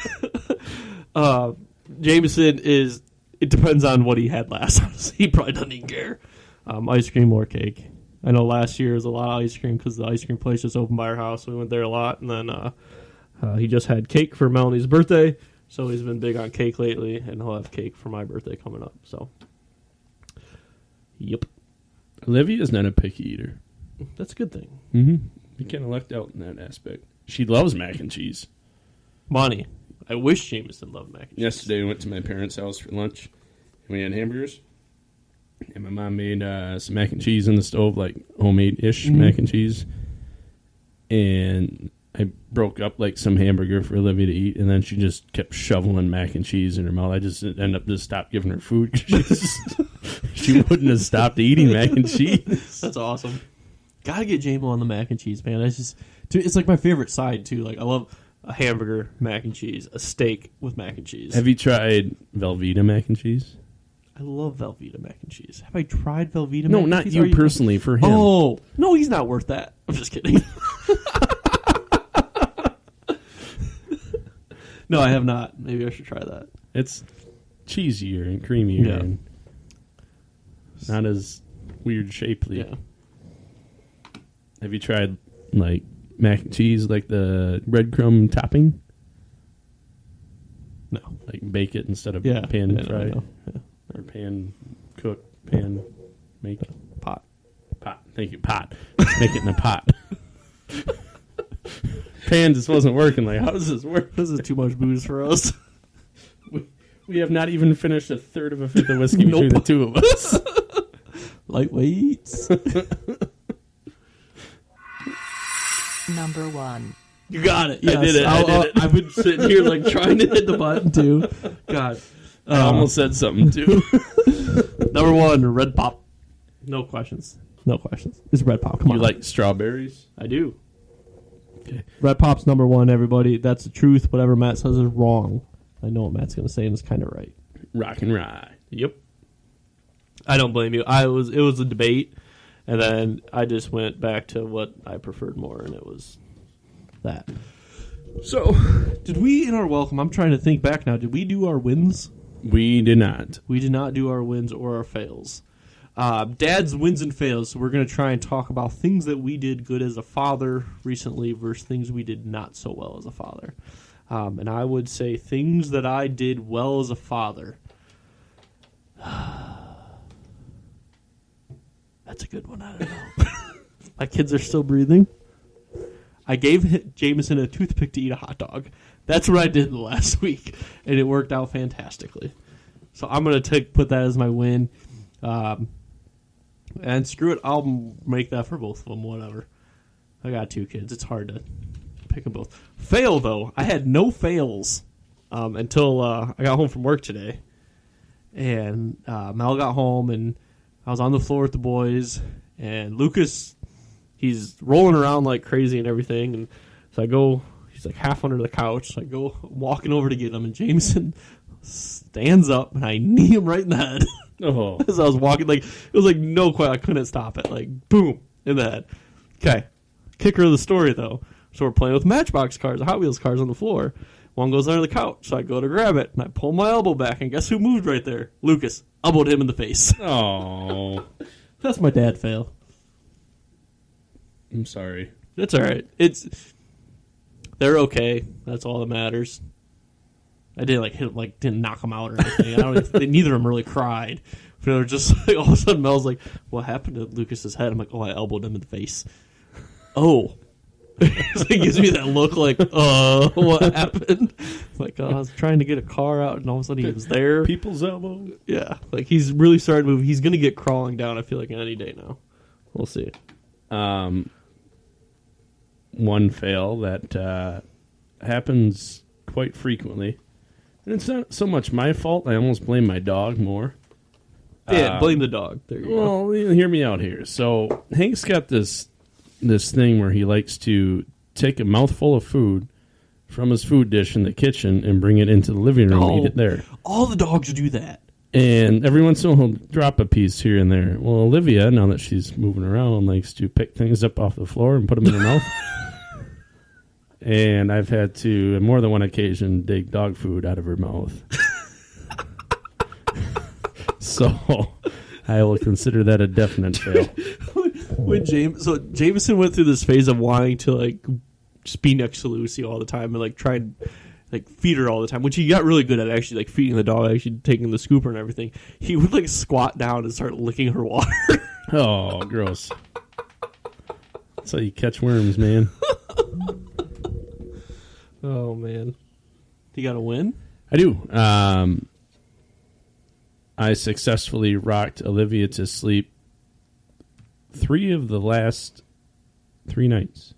Jameson is. It depends on what he had last. Honestly, he probably doesn't even care. Ice cream or cake. I know last year was a lot of ice cream because the ice cream place just opened by our house. So we went there a lot, and then he just had cake for Melanie's birthday. So he's been big on cake lately, and he'll have cake for my birthday coming up. So, yep, Olivia's not a picky eater. that's a good thing. Mm-hmm. You kind of lucked out in that aspect. She loves mac and cheese. Bonnie, I wish Jameson loved mac and cheese. Yesterday, we went to my parents' house for lunch, and we had hamburgers. And my mom made some mac and cheese in the stove, like homemade-ish mac and cheese. And I broke up like some hamburger for Olivia to eat, and then she just kept shoveling mac and cheese in her mouth. I just ended up just stopped giving her food. She wouldn't have stopped eating mac and cheese. That's awesome. Gotta get J-Mo on the mac and cheese, man. It's like my favorite side too. Like I love a hamburger, mac and cheese, a steak with mac and cheese. Have you tried Velveeta mac and cheese? I love Velveeta mac and cheese. Have I tried Velveeta? No, mac not and cheese? you personally. For him. Oh no, he's not worth that. I'm just kidding. No, I have not. Maybe I should try that. It's cheesier and creamier, and not as weird shapely. Yeah. Have you tried like mac and cheese, like the breadcrumb topping? No. Like bake it instead of pan fry, or pan cook, pan make pot. Thank you, pot. Make it in a pot. Pan just wasn't working. Like, how does this work? This is too much booze for us. We have not even finished a third of a fifth of whiskey between the two of us. Lightweights. Number 1. You got it. Yes. I did it. I've been sitting here like trying to hit the button too. God, I almost said something too. Number 1, red pop. No questions. No questions. It's red pop. Come on. You like strawberries? I do. Okay. Red pop's number 1. Everybody, that's the truth. Whatever Matt says is wrong. I know what Matt's going to say, and it's kind of right. Rock and rye. Yep. I don't blame you. It was a debate, and then I just went back to what I preferred more, and it was that. So, did we in our welcome? I'm trying to think back now. Did we do our wins? We did not. We did not do our wins or our fails. Dad's wins and fails. So we're going to try and talk about things that we did good as a father recently versus things we did not so well as a father. And I would say things that I did well as a father. That's a good one. I don't know. My kids are still breathing. I gave Jameson a toothpick to eat a hot dog. That's what I did the last week, and it worked out fantastically. So I'm going to put that as my win. And screw it, I'll make that for both of them, whatever. I got 2 kids. It's hard to pick them both. Fail, though. I had no fails until I got home from work today. And Mel got home, and I was on the floor with the boys. And Lucas, he's rolling around like crazy and everything. And so I go, he's like half under the couch. So I go walking over to get him, and Jameson stands up, and I knee him right in the head. Oh. As I was walking, like it was like no quite. I couldn't stop it. Like boom in the head. Okay, kicker of the story though. So we're playing with Matchbox cars, Hot Wheels cars on the floor. One goes under the couch, so I go to grab it, and I pull my elbow back, and guess who moved right there? Lucas. Elbowed him in the face. Oh. That's my dad fail. I'm sorry. That's all right. They're okay. That's all that matters. I didn't like hit him, like didn't knock him out or anything. Neither of them really cried. But they were just like all of a sudden Mel's like, "What happened to Lucas's head?" I'm like, "Oh, I elbowed him in the face." Oh, so he gives me that look like, what happened? Like I was trying to get a car out, and all of a sudden he was there. People's elbow. Yeah, like he's really started moving. He's gonna get crawling down. I feel like any day now. We'll see. One fail that happens quite frequently. And it's not so much my fault. I almost blame my dog more. Yeah, blame the dog. There you go. Well, hear me out here. So Hank's got this thing where he likes to take a mouthful of food from his food dish in the kitchen and bring it into the living room and eat it there. All the dogs do that. And every once in a while he'll drop a piece here and there. Well, Olivia, now that she's moving around, likes to pick things up off the floor and put them in her mouth. And I've had to, on more than one occasion, dig dog food out of her mouth. So I will consider that a definite fail. When Jameson went through this phase of wanting to like just be next to Lucy all the time and like try and like feed her all the time, which he got really good at, actually like feeding the dog, actually taking the scooper and everything. He would like squat down and start licking her water. Oh, gross. That's how you catch worms, man. Oh man, you got to win. I do. I successfully rocked Olivia to sleep 3 of the last 3 nights.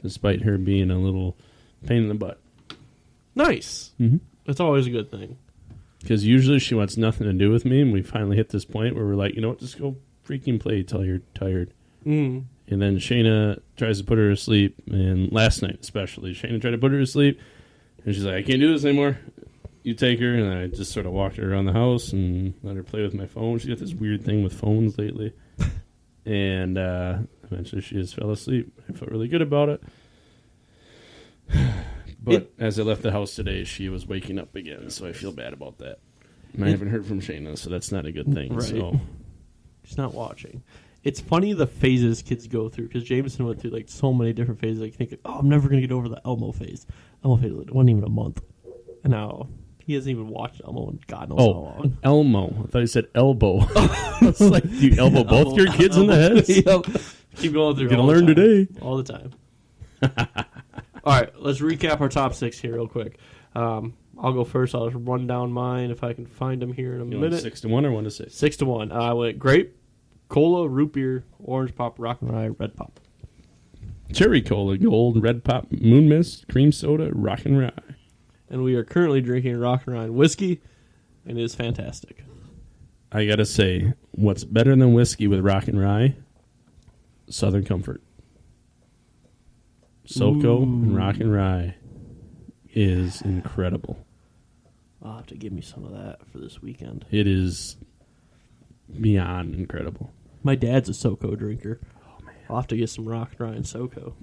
despite her being a little pain in the butt. Nice. Mm-hmm. That's always a good thing. Because usually she wants nothing to do with me, and we finally hit this point where we're like, you know what, just go freaking play till you're tired. Mm. And then Shayna tries to put her to sleep, and last night especially, Shayna tried to put her to sleep, and she's like, I can't do this anymore. You take her, and I just sort of walked her around the house and let her play with my phone. She got this weird thing with phones lately. And eventually she just fell asleep. I felt really good about it. But as I left the house today, she was waking up again, so I feel bad about that. And I haven't heard from Shayna, so that's not a good thing. Right. So She's not watching. It's funny the phases kids go through, because Jameson went through like so many different phases. Like, you think, oh, I'm never going to get over the Elmo phase. Elmo phase wasn't even a month. And now he hasn't even watched Elmo in God knows how long. Elmo. I thought you said elbow. It's like, do you elbow both your kids in the head? Yep. Keep going through. You're going to all the learn time. today. All the time. All right, let's recap our top 6 here real quick. I'll go first. I'll just run down mine if I can find them here in a minute. 6 to 1 or 1 to 6? 6 to 1. I went grape, cola, root beer, orange pop, rock and rye, red pop. Cherry cola, gold, red pop, moon mist, cream soda, rock and rye. And we are currently drinking rock and rye whiskey, and it is fantastic. I gotta say, what's better than whiskey with rock and rye? Southern Comfort. SoCo and rock and rye is incredible. I'll have to give me some of that for this weekend. It is beyond incredible. My dad's a SoCo drinker. Oh man, I'll have to get some rock and rye and SoCo.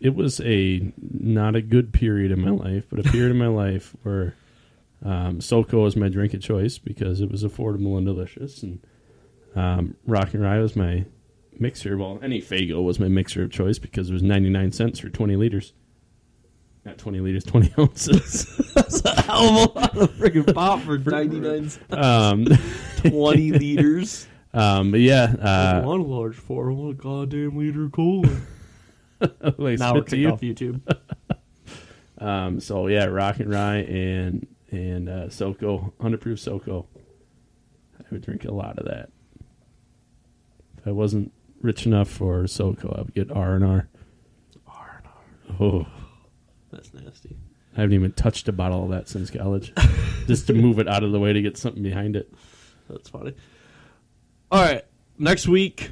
It was a not a good period in my life, but a period in my life where SoCo was my drink of choice because it was affordable and delicious, and rock and rye was my mixer. Well, any Faygo was my mixer of choice because it was 99 cents for 20 liters. Not 20 liters, 20 ounces. That's a hell of a lot of freaking pop for 99 cents. 20 liters. But yeah. One large 1 goddamn liter of cola. Like now we're kicked off YouTube. So yeah, rock and rye and SoCo, 100 proof SoCo. I would drink a lot of that. If I wasn't rich enough for SoCo, I would get R&R. R&R. Oh, that's nasty. I haven't even touched a bottle of that since college, just to move it out of the way to get something behind it. That's funny. All right, next week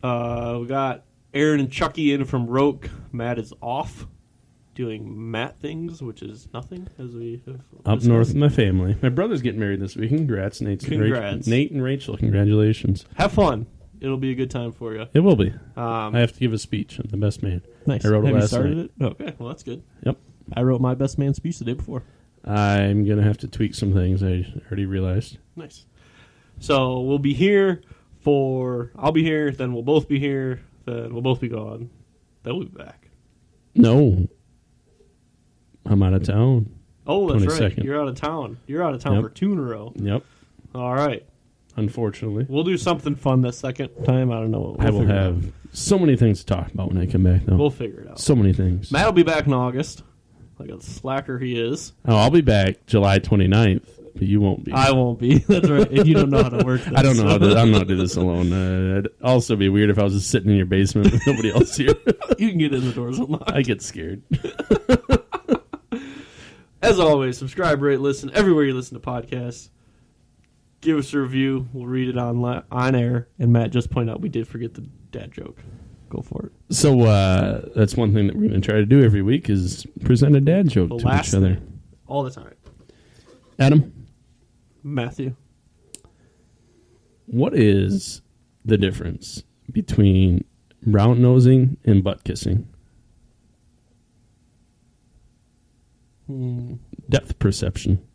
we got Aaron and Chucky in from Roke. Matt is off doing Matt things, which is nothing, as we have up discussed. north with my family. My brother's getting married this week. Congrats, Nate. Congrats. Nate and Rachel. Congratulations. Have fun. It'll be a good time for you. It will be. I have to give a speech. I'm the best man. Nice. I wrote it have you last started night. it? Okay, well, that's good. Yep. I wrote my best man speech the day before. I'm going to have to tweak some things I already realized. Nice. So we'll be here I'll be here, then we'll both be here, then we'll both be gone. Then we'll be back. No. I'm out of town. Oh, that's right. 22nd. You're out of town. You're out of town Yep. for 2 in a row. Yep. All right. Unfortunately. We'll do something fun the second time. I don't know. I will have so many things to talk about when I come back, though. We'll figure it out. So many things. Matt will be back in August, like a slacker he is. Oh, I'll be back July 29th, but you won't be. I won't be. That's right. If you don't know how to work this. I don't know how to. I'm not do this alone. It'd also be weird if I was just sitting in your basement with nobody else here. You can get in the doors unlocked. I get scared. As always, subscribe, rate, listen everywhere you listen to podcasts. Give us a review. We'll read it on air. And Matt just pointed out we did forget the dad joke. Go for it. So that's one thing that we're going to try to do every week is present a dad joke The to last each other. thing. All the time. Adam, Matthew. what is the difference between brown nosing and butt kissing? Depth perception.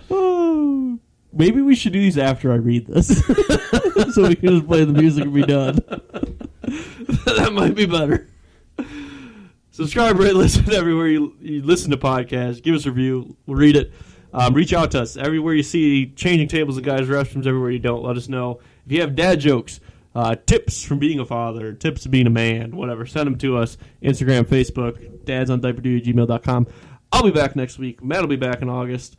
Oh, maybe we should do these after I read this. So we can just play the music and be done. That might be better. Subscribe, rate, listen everywhere you listen to podcasts. Give us a review. We'll read it. Reach out to us. Everywhere you see changing tables and guys' restrooms, everywhere you don't, let us know. If you have dad jokes, tips from being a father, tips of being a man, whatever. Send them to us. Instagram, Facebook, dadsondiaperduty@gmail.com. I'll be back next week. Matt will be back in August.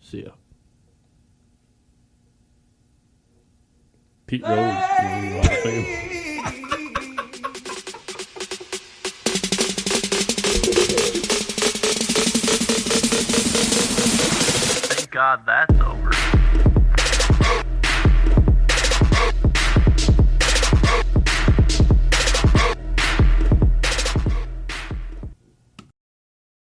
See ya. Pete Rose, Hall of Fame.